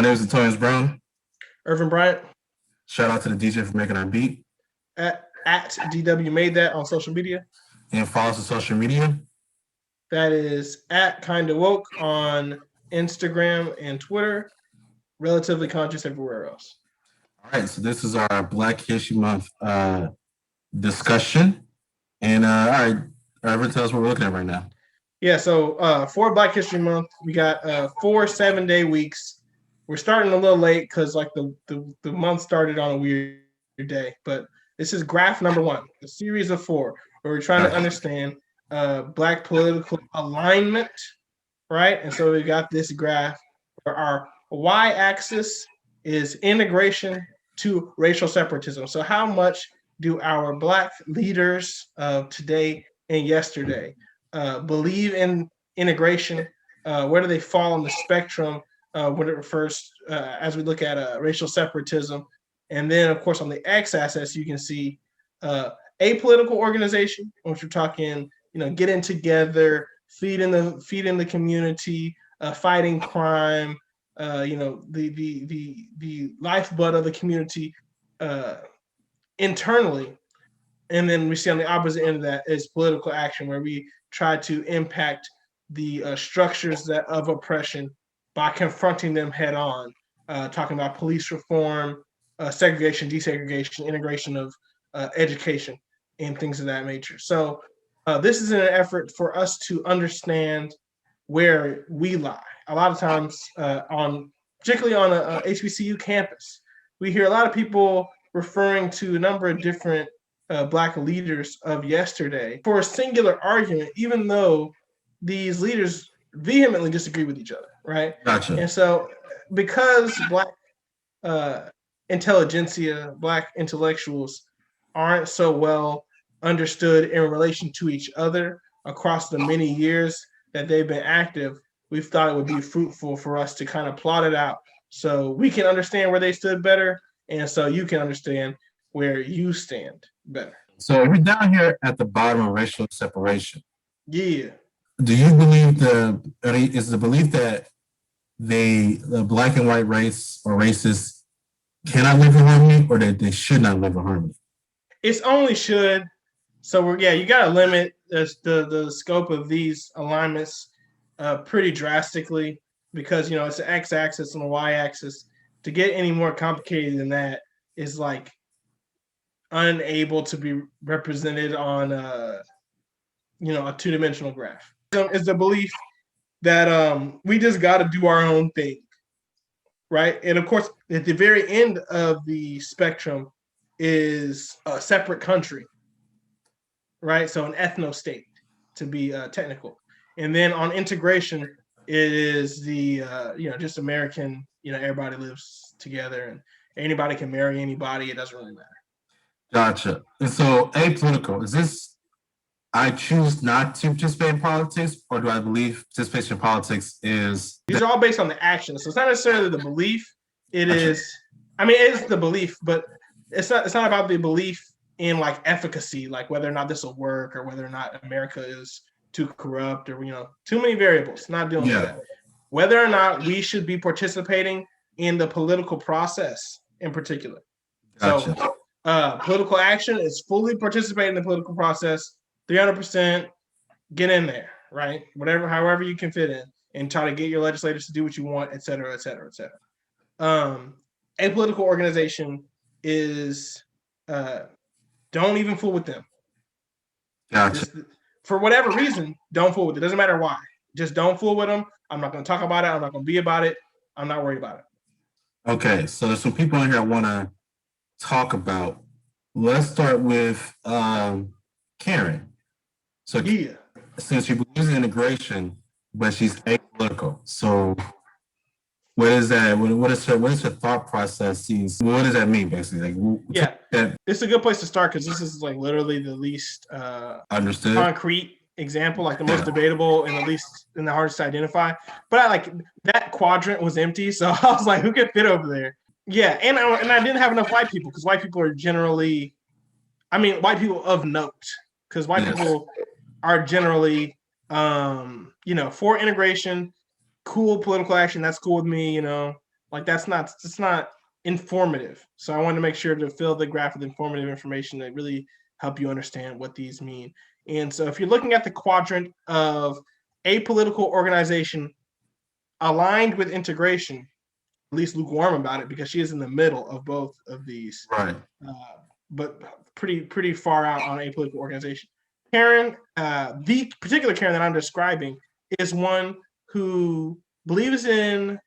name is Antonious Brown. Irvin Bryant Shout out to the DJ for making our beat. at DW Made That on social media. And follow us on social media. That is at Kinda Woke on Instagram and Twitter. Relatively Conscious everywhere else. All right, so this is our Black History Month discussion. And all right, Irvin, tell us what we're looking at right now. Yeah, so for Black History Month, we got 4 7-day weeks. We're starting a little late because like the month started on a weird day, but this is graph number 1, a series of 4, where we're trying to understand Black political alignment, right? And so we got this graph where our y-axis is integration to racial separatism. So how much do our Black leaders of today and yesterday believe in integration? Where do they fall on the spectrum when it refers, as we look at racial separatism? And then, of course, on the x-axis, you can see a political organization, which we're talking, getting together, feeding the community, fighting crime, the lifeblood of the community internally. And then we see on the opposite end of that is political action, where we try to impact the structures of oppression by confronting them head on, talking about police reform, segregation, desegregation, integration of education, and things of that nature. So this is an effort for us to understand where we lie. A lot of times, particularly on a HBCU campus, we hear a lot of people referring to a number of different Black leaders of yesterday for a singular argument, even though these leaders vehemently disagree with each other, right? Gotcha. And so because Black intelligentsia, Black intellectuals aren't so well understood in relation to each other across the many years that they've been active, we've thought it would be fruitful for us to kind of plot it out so we can understand where they stood better, and so you can understand where you stand better. So we're down here at the bottom of racial separation. Yeah. Do you believe is the belief that the Black and white race or races cannot live in harmony, or that they should not live in harmony? It's only should. So you got to limit the scope of these alignments pretty drastically, because it's the x-axis and the y-axis. To get any more complicated than that is like unable to be represented on a two-dimensional graph. It's the belief that we just got to do our own thing, right? And of course, at the very end of the spectrum is a separate country, right? So an ethno-state, to be technical. And then on integration, it is the just American. Everybody lives together and anybody can marry anybody. It doesn't really matter. Gotcha. And so apolitical, is this I choose not to participate in politics, or do I believe participation in politics is... These are all based on the action. So it's not necessarily the belief. It is the belief, but it's not about the belief in like efficacy, like whether or not this will work or whether or not America is too corrupt or, too many variables, not dealing with that. Whether or not we should be participating in the political process in particular. Gotcha. So political action is fully participating in the political process, 300%, get in there, right? However you can fit in and try to get your legislators to do what you want, et cetera, et cetera, et cetera. A political organization is don't even fool with them. Gotcha. For whatever reason, don't fool with it. Doesn't matter why. Just don't fool with them. I'm not going to talk about it. I'm not going to be about it. I'm not worried about it. Okay, so there's some people in here I want to talk about. Let's start with Karen. So since she believes in integration, but she's apolitical, so what is that? What is her thought process? What does that mean, basically? It's a good place to start because this is like literally the least understood concrete example, like the most debatable and the least and the hardest to identify. But I like that quadrant was empty, so I was like, who could fit over there? Yeah, and I didn't have enough white people because white people are generally, white people of note, because white people are generally, for integration, cool political action. That's cool with me, Like it's not informative. So I wanted to make sure to fill the graph with informative information that really help you understand what these mean. And so if you're looking at the quadrant of apolitical organization aligned with integration, at least lukewarm about it because she is in the middle of both of these, Right. but pretty far out on apolitical organization. Karen, the particular Karen that I'm describing is one who believes in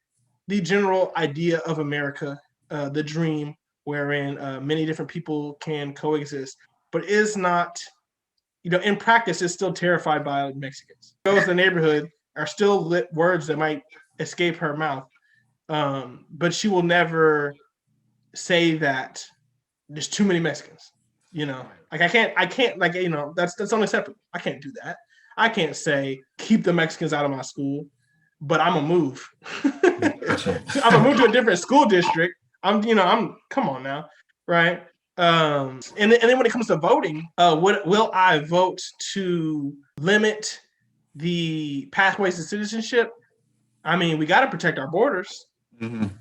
the general idea of America, the dream, wherein many different people can coexist, but is not, in practice, is still terrified by Mexicans. Goes to the neighborhood are still words that might escape her mouth, but she will never say that there's too many Mexicans. Like I can't like that's unacceptable. I can't do that. I can't say keep the Mexicans out of my school, but I'm gonna move. I'm gonna move to a different school district. I'm come on now, right? And then when it comes to voting, will I vote to limit the pathways to citizenship? I mean, we got to protect our borders,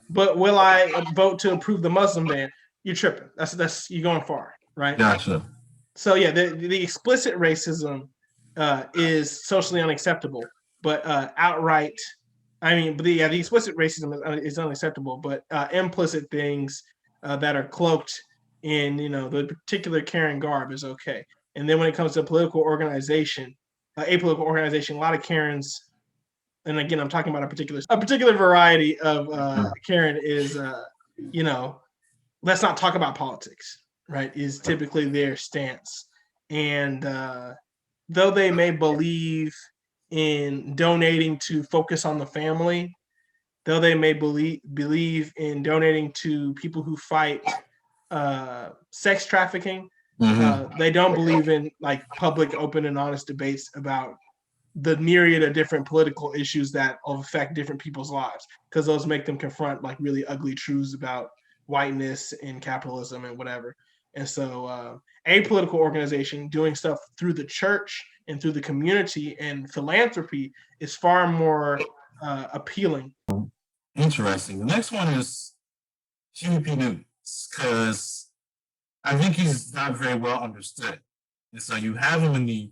but will I vote to approve the Muslim ban? You're tripping. That's you're going far, right? Gotcha. So yeah, the explicit racism is socially unacceptable, but outright, I mean, but the explicit racism is unacceptable, but implicit things that are cloaked in the particular Karen garb is okay. And then when it comes to political organization, apolitical organization, a lot of Karens, and again, I'm talking about a particular variety of Karen is let's not talk about politics, right? Is typically their stance. And though they may believe in donating to focus on the family, though they may believe in donating to people who fight sex trafficking, they don't believe in like public, open, and honest debates about the myriad of different political issues that affect different people's lives, because those make them confront like really ugly truths about whiteness and capitalism and whatever. And so a political organization doing stuff through the church and through the community and philanthropy is far more appealing. Interesting. The next one is Huey P. Newton, because I think he's not very well understood. And so you have him in the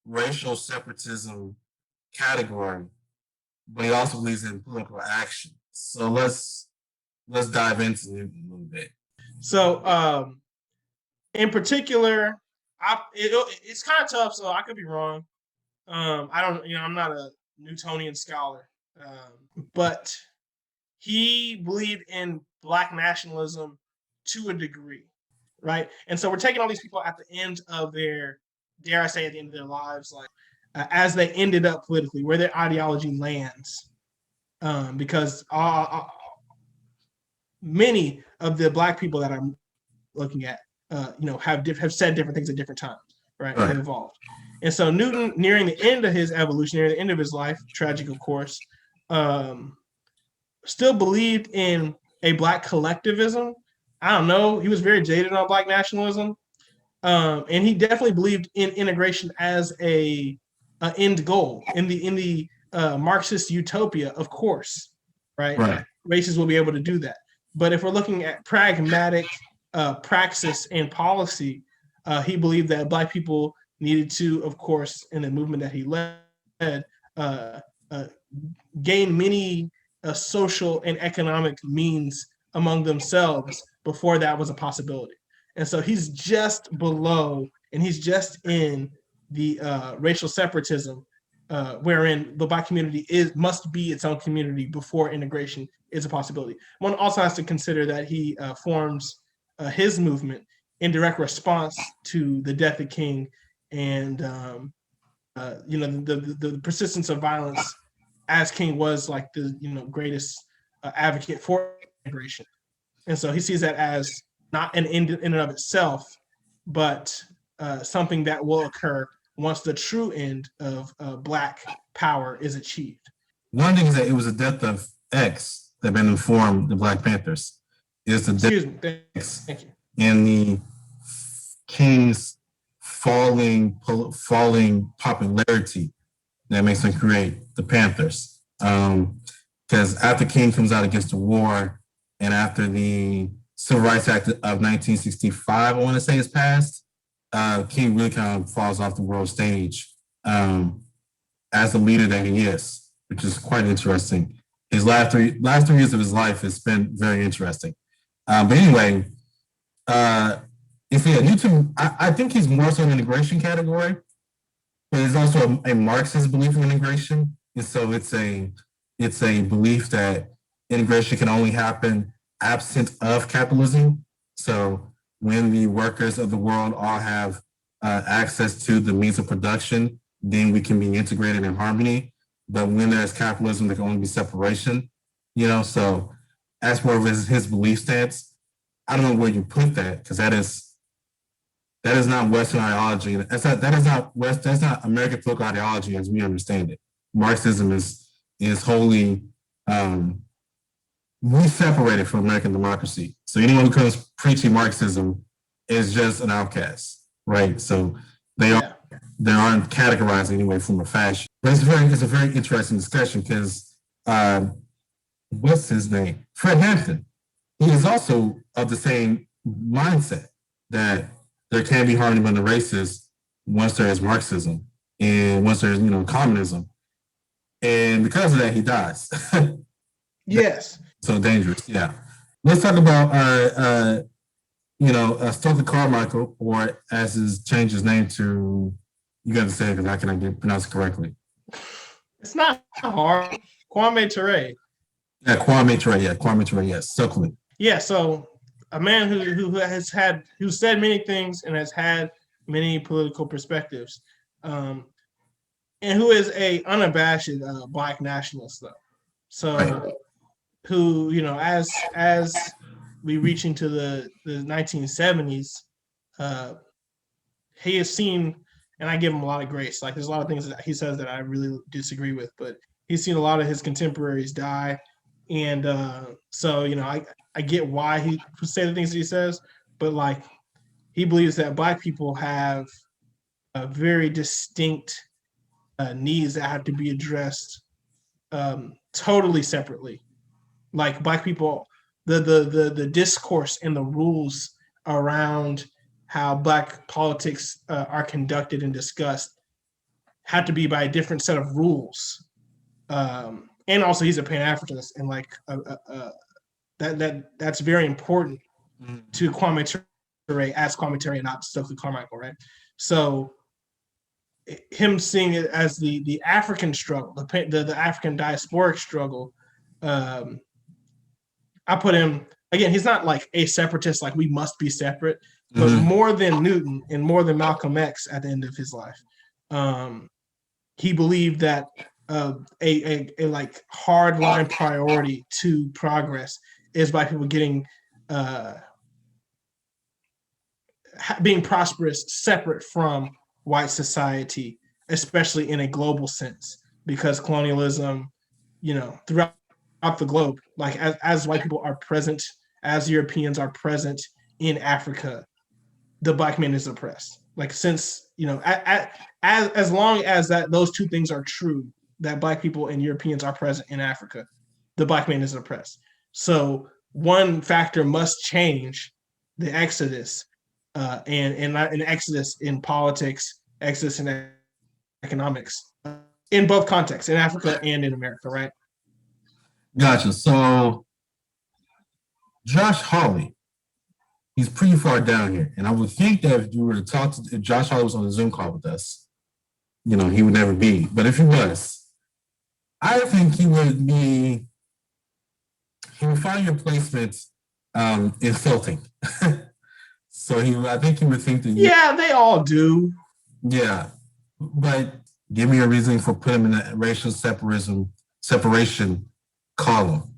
racial separatism category, but he also believes in political action. So let's dive into it a little bit. So in particular, it's kind of tough, so I could be wrong. I don't, I'm not a Newtonian scholar, but he believed in Black nationalism to a degree, right? And so we're taking all these people at the end of their, dare I say, at the end of their lives, like as they ended up politically, where their ideology lands, because many of the Black people that I'm looking at, have said different things at different times, right? They've evolved. And so Newton, nearing the end of his evolution, near the end of his life, tragic of course, still believed in a Black collectivism. I don't know. He was very jaded on Black nationalism. And he definitely believed in integration as a end goal in the Marxist utopia, of course, right? Races will be able to do that. But if we're looking at pragmatic praxis and policy, he believed that Black people needed to, of course, in the movement that he led, gain many social and economic means among themselves before that was a possibility. And so he's just below, and he's just in the racial separatism, wherein the Black community must be its own community before integration is a possibility. One also has to consider that he forms his movement in direct response to the death of King and the persistence of violence, as King was like the greatest advocate for integration. And so he sees that as not an end in and of itself, but something that will occur once the true end of Black power is achieved. One thing is that it was the death of X that been informed the Black Panthers. It's the death of X. Thank you. And the King's falling popularity that makes them create the Panthers. because after King comes out against the war, and after the Civil Rights Act of 1965, I want to say is passed, King really kind of falls off the world stage as the leader that he is, which is quite interesting. His last three years of his life has been very interesting. But anyway, if he new to, I think he's more so an integration category, but there's also a Marxist belief in integration, and so it's a belief that integration can only happen absent of capitalism. So when the workers of the world all have access to the means of production, then we can be integrated in harmony. But when there's capitalism, there can only be separation. So as for his belief stance, I don't know where you put that, because that is not Western ideology. That's not American political ideology as we understand it. Marxism is wholly we separated from American democracy. So anyone who comes preaching Marxism is just an outcast, right? So they aren't categorized anyway from a fashion. But it's a very interesting discussion because what's his name? Fred Hampton. He is also of the same mindset that there can be harmony among the races once there is Marxism and once there's communism, and because of that he dies. Yes. So dangerous. Yeah. Let's talk about Stokely Carmichael, or as his changed his name to, you got to say it because I cannot pronounce it correctly. It's not hard. Kwame Ture. Yeah, Kwame Ture. Yeah, Kwame Ture. Yes, Stokely. Yeah. So a man who said many things and has had many political perspectives, and who is a unabashed Black nationalist, though. So, right. Who as we reach into the 1970s, he has seen, and I give him a lot of grace. Like, there's a lot of things that he says that I really disagree with, but he's seen a lot of his contemporaries die, and so I get why he say the things that he says, but like, he believes that Black people have a very distinct needs that have to be addressed totally separately. Like, Black people, the discourse and the rules around how Black politics are conducted and discussed have to be by a different set of rules. And also, he's a Pan-Africanist, and like that's very important to Kwame Ture, as Kwame Ture, and not Stokely Carmichael, right? So him seeing it as the African struggle, the African diasporic struggle, I put him, again, he's not like a separatist, like we must be separate, but more than Newton and more than Malcolm X at the end of his life. He believed that a like hard line priority to progress is by people getting being prosperous separate from white society, especially in a global sense, because colonialism, throughout the globe, like as white people are present, as Europeans are present in Africa, the Black man is oppressed. Like, since as long as those two things are true, that Black people and Europeans are present in Africa, the Black man is oppressed. So one factor must change: the exodus, and an exodus in politics, exodus in economics, in both contexts, in Africa and in America, right? Gotcha. So Josh Hawley, he's pretty far down here, and I would think that if you were to talk to, if Josh Hawley was on the Zoom call with us, he would never be. But if he was, I think he would find your placement insulting. So I think he would think that. Yeah, they all do. Yeah, but give me a reason for putting him in that racial separation column.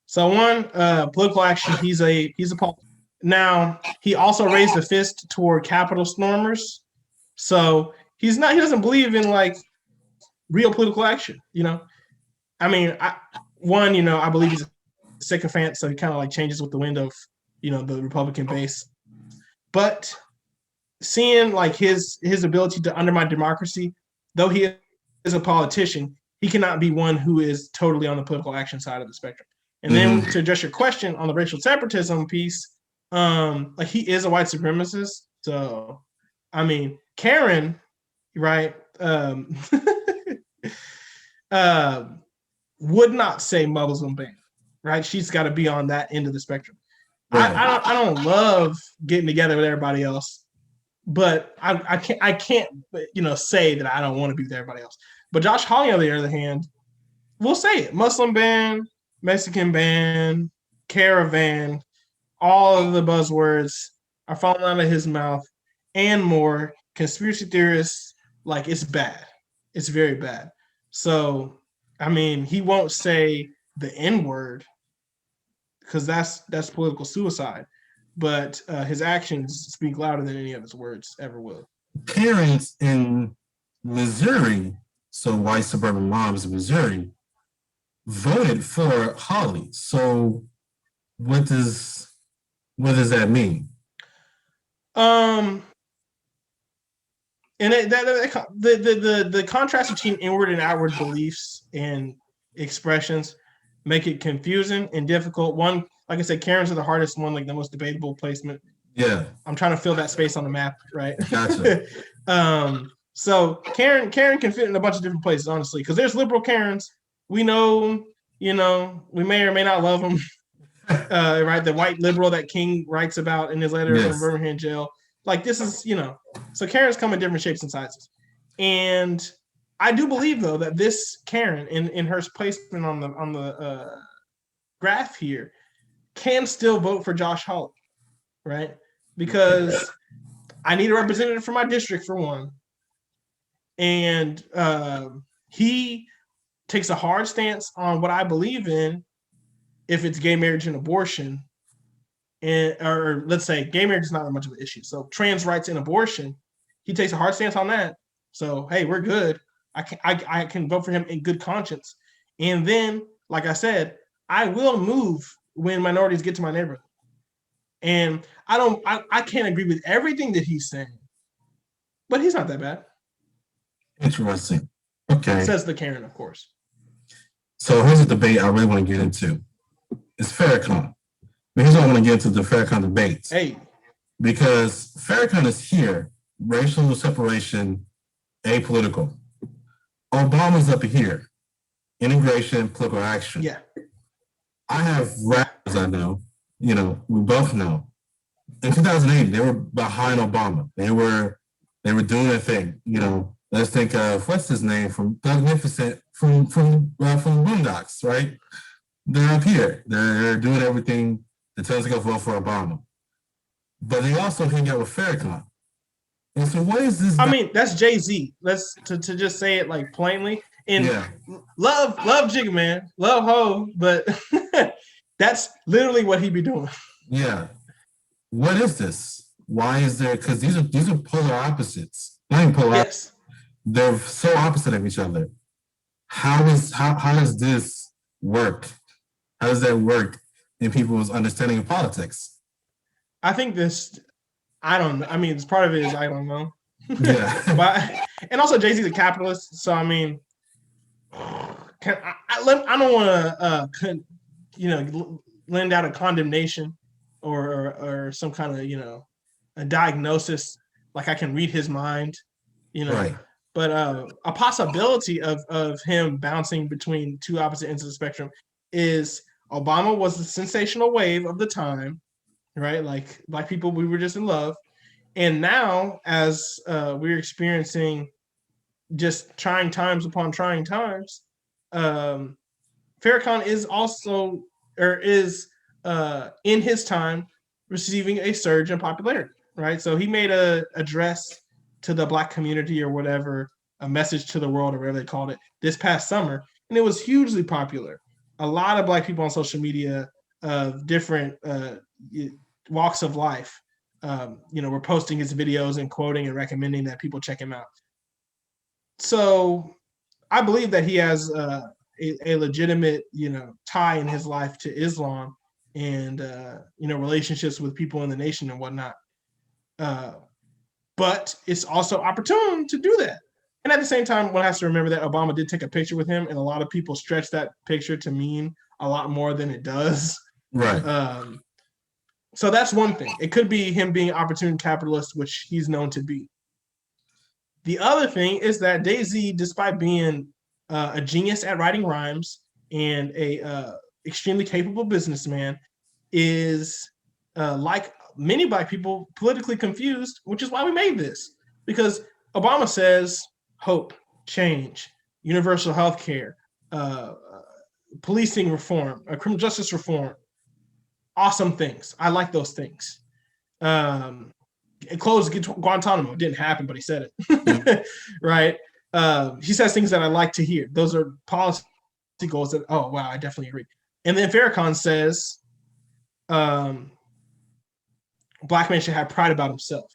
So one, political action. He's a politician. Now, he also raised a fist toward capital stormers. So he doesn't believe in like real political action. I mean, I believe he's a sycophant, so he kind of like changes with the wind of the Republican base. But seeing like his ability to undermine democracy, though he is a politician, he cannot be one who is totally on the political action side of the spectrum. And then to address your question on the racial separatism piece, like he is a white supremacist. So, I mean, Karen, right, would not say Muslim ban, right? She's got to be on that end of the spectrum. Right. I don't love getting together with everybody else, but I can't say that I don't want to be with everybody else. But Josh Hawley, on the other hand, will say it: Muslim ban, Mexican ban, caravan, all of the buzzwords are falling out of his mouth, and more. Conspiracy theorists, like, it's bad. It's very bad. So, I mean, he won't say the N-word because that's political suicide. But his actions speak louder than any of his words ever will. Parents in Missouri, so white suburban moms in Missouri, voted for Hawley. So what does that mean? And the contrast between inward and outward beliefs and expressions make it confusing and difficult. One, like I said, Karen's are the hardest one, like the most debatable placement. Yeah. I'm trying to fill that space on the map, right? Gotcha. So Karen can fit in a bunch of different places, honestly, because there's liberal Karens. We know, we may or may not love them. Right? The white liberal that King writes about in his letter from Birmingham jail. Like, this is, so Karens come in different shapes and sizes. And I do believe, though, that this Karen in her placement on the graph here can still vote for Josh Hawley, right? Because I need a representative for my district, for one. And he takes a hard stance on what I believe in, if it's gay marriage and abortion. Or let's say gay marriage is not that much of an issue. So trans rights and abortion, he takes a hard stance on that. So, hey, we're good. I can vote for him in good conscience. And then, like I said, I will move when minorities get to my neighborhood. And I can't agree with everything that he's saying, but he's not that bad. Interesting. Okay. Says the Karen, of course. So here's a debate I really want to get into. It's Farrakhan. But here's what I want to get into the Farrakhan debates. Hey. Because Farrakhan is here, racial separation, apolitical. Obama's up here, integration, political action. Yeah. I have rappers I know, we both know. In 2008, they were behind Obama. They were doing their thing. Let's think of what's his name from Magnificent from Boondocks, right? They're up here. They're doing everything. They tell us to go vote for Obama. But they also hang out with Farrakhan. And so what is this? I mean, that's Jay-Z. Let's to just say it like plainly. And love Jigga, man. Love Ho, but that's literally what he be doing. Yeah. What is this? Why is there, because these are polar opposites. Not even polar opposites. They're so opposite of each other. How does this work? How does that work in people's understanding of politics? I think this, I don't know. I mean, it's part of it is I don't know. Yeah. But and also Jay-Z's a capitalist, so I mean, I don't want to lend out a condemnation or some kind of a diagnosis, like I can read his mind, Right. But a possibility of him bouncing between two opposite ends of the spectrum is Obama was the sensational wave of the time, right? Like Black people, we were just in love. And now, as we're experiencing just trying times upon trying times, Farrakhan is also, or is in his time, receiving a surge in popularity, right? So he made a address to the Black community or whatever, a message to the world or whatever they called it, this past summer. And it was hugely popular. A lot of Black people on social media of different walks of life, were posting his videos and quoting and recommending that people check him out. So I believe that he has a legitimate, tie in his life to Islam and, relationships with people in the nation and whatnot. But it's also opportune to do that. And at the same time, one has to remember that Obama did take a picture with him, and a lot of people stretch that picture to mean a lot more than it does. Right. So that's one thing. It could be him being opportune capitalist, which he's known to be. The other thing is that Day-Z, despite being a genius at writing rhymes and a extremely capable businessman, is like many Black people, politically confused, which is why we made this. Because Obama says hope, change, universal health care, policing reform, criminal justice reform. Awesome things. I like those things. Close Guantanamo. It didn't happen, but he said it. Right? He says things that I like to hear. Those are policy goals that, oh, wow, I definitely agree. And then Farrakhan says, Black men should have pride about himself.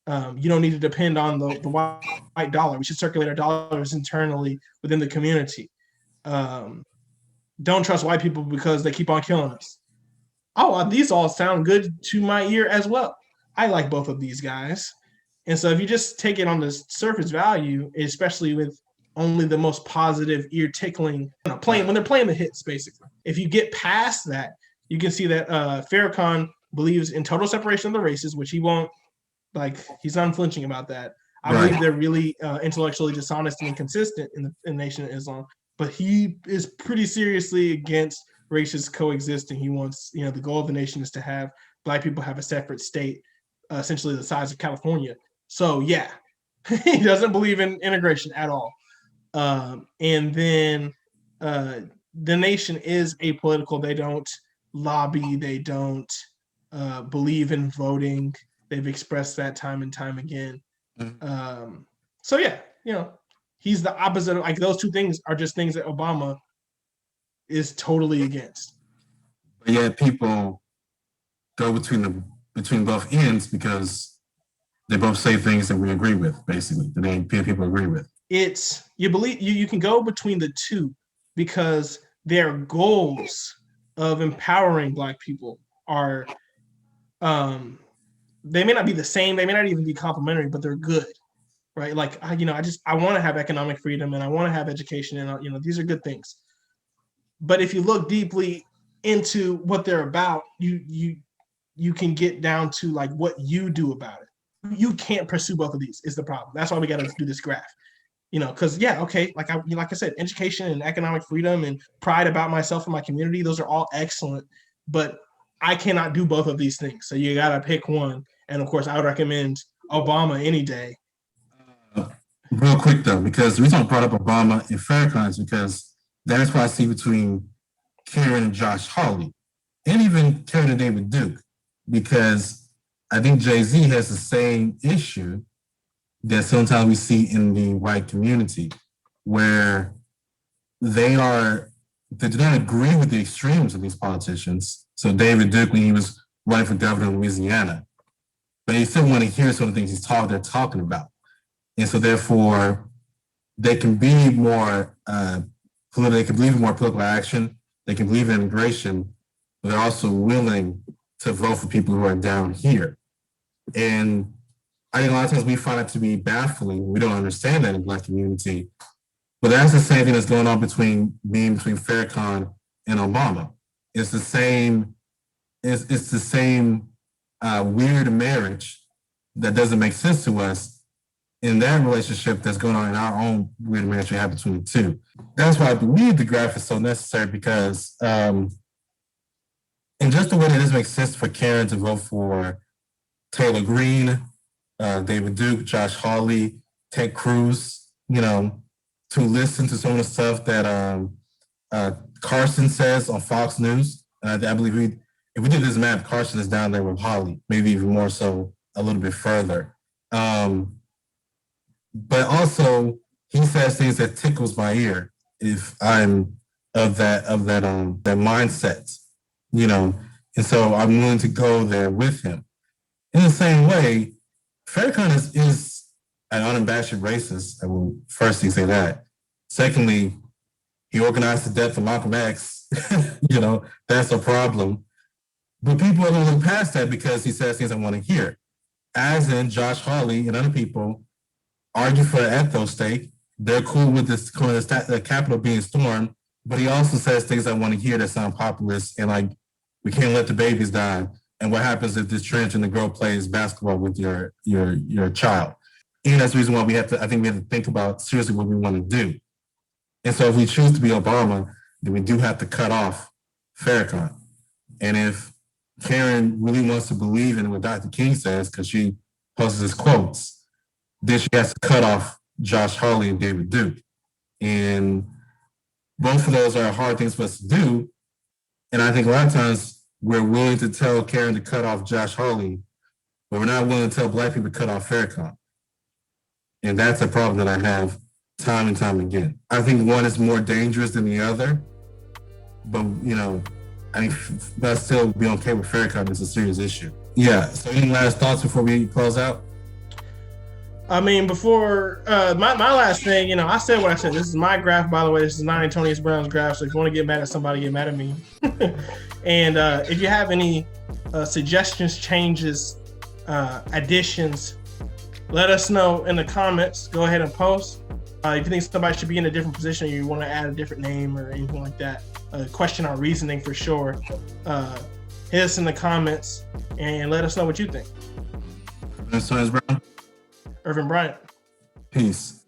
You don't need to depend on the white dollar. We should circulate our dollars internally within the community. Don't trust white people because they keep on killing us. Oh, these all sound good to my ear as well. I like both of these guys. And so if you just take it on the surface value, especially with only the most positive ear tickling, when they're playing the hits, basically. If you get past that, you can see that Farrakhan believes in total separation of the races, which he won't, he's unflinching about that. I believe they're really intellectually dishonest and inconsistent in the Nation of Islam, but he is pretty seriously against races coexisting. He wants, the goal of the nation is to have Black people have a separate state, essentially the size of California. So yeah, he doesn't believe in integration at all. And then the Nation is apolitical. They don't lobby. They don't believe in voting. They've expressed that time and time again. So yeah, he's the opposite of, those two things are just things that Obama is totally against. But yet people go between both ends because they both say things that we agree with, basically, that people agree with. It's, you can go between the two because their goals of empowering Black people are, they may not be the same, they may not even be complementary, but they're good, right? I want to have economic freedom and I want to have education, and these are good things. But if you look deeply into what they're about, you can get down to what you do about it. You can't pursue both of these is the problem. That's why we got to do this graph. Because like I said, education and economic freedom and pride about myself and my community, those are all excellent, but I cannot do both of these things. So you got to pick one. And of course, I would recommend Obama any day. Real quick though, because the reason I brought up Obama and Farrakhan is because that's what I see between Karen and Josh Hawley, and even Karen and David Duke, because I think Jay-Z has the same issue that sometimes we see in the white community, where they do not agree with the extremes of these politicians. So David Duke, when he was running for governor of Louisiana, but they still want to hear some of the things they're talking about. And so therefore, they can be more they can believe in more political action, they can believe in immigration, but they're also willing to vote for people who are down here. And I think a lot of times we find it to be baffling. We don't understand that in the Black community. But that's the same thing that's going on between Farrakhan and Obama. It's the same, weird marriage that doesn't make sense to us in that relationship that's going on in our own weird marriage we have between the two. That's why I believe the graph is so necessary, because in just the way that it doesn't make sense for Karen to vote for Taylor Greene, David Duke, Josh Hawley, Ted Cruz, to listen to some of the stuff that Carson says on Fox News. I believe if we did this map, Carson is down there with Hawley, maybe even more so a little bit further. But also, he says things that tickles my ear if I'm of that mindset, and so I'm willing to go there with him. In the same way, Farrakhan is an unabashed racist. I will firstly say that. Secondly, he organized the death of Malcolm X. That's a problem. But people are going to look past that because he says things I want to hear. As in Josh Hawley and other people argue for an ethno state they're cool with this the Capitol being stormed, but he also says things I want to hear that sound populist and like we can't let the babies die. And what happens if this transgender girl plays basketball with your child? And that's the reason why we have to. I think we have to think about seriously what we want to do. And so if we choose to be Obama, then we do have to cut off Farrakhan. And if Karen really wants to believe in what Dr. King says, because she posts his quotes, then she has to cut off Josh Hawley and David Duke. And both of those are hard things for us to do. And I think a lot of times we're willing to tell Karen to cut off Josh Hawley, but we're not willing to tell Black people to cut off Farrakhan. And that's a problem that I have time and time again. I think one is more dangerous than the other, but I think but still be okay with Farrakhan. It's a serious issue. Yeah. So any last thoughts before we close out? I mean, before my last thing, I said what I said. This is my graph, by the way. This is not Antonious Brown's graph. So if you want to get mad at somebody, get mad at me. And if you have any suggestions, changes, additions, let us know in the comments. Go ahead and post. If you think somebody should be in a different position, or you want to add a different name or anything like that, question our reasoning for sure. Hit us in the comments and let us know what you think. Antonious Brown. Irvin Bryant. Peace.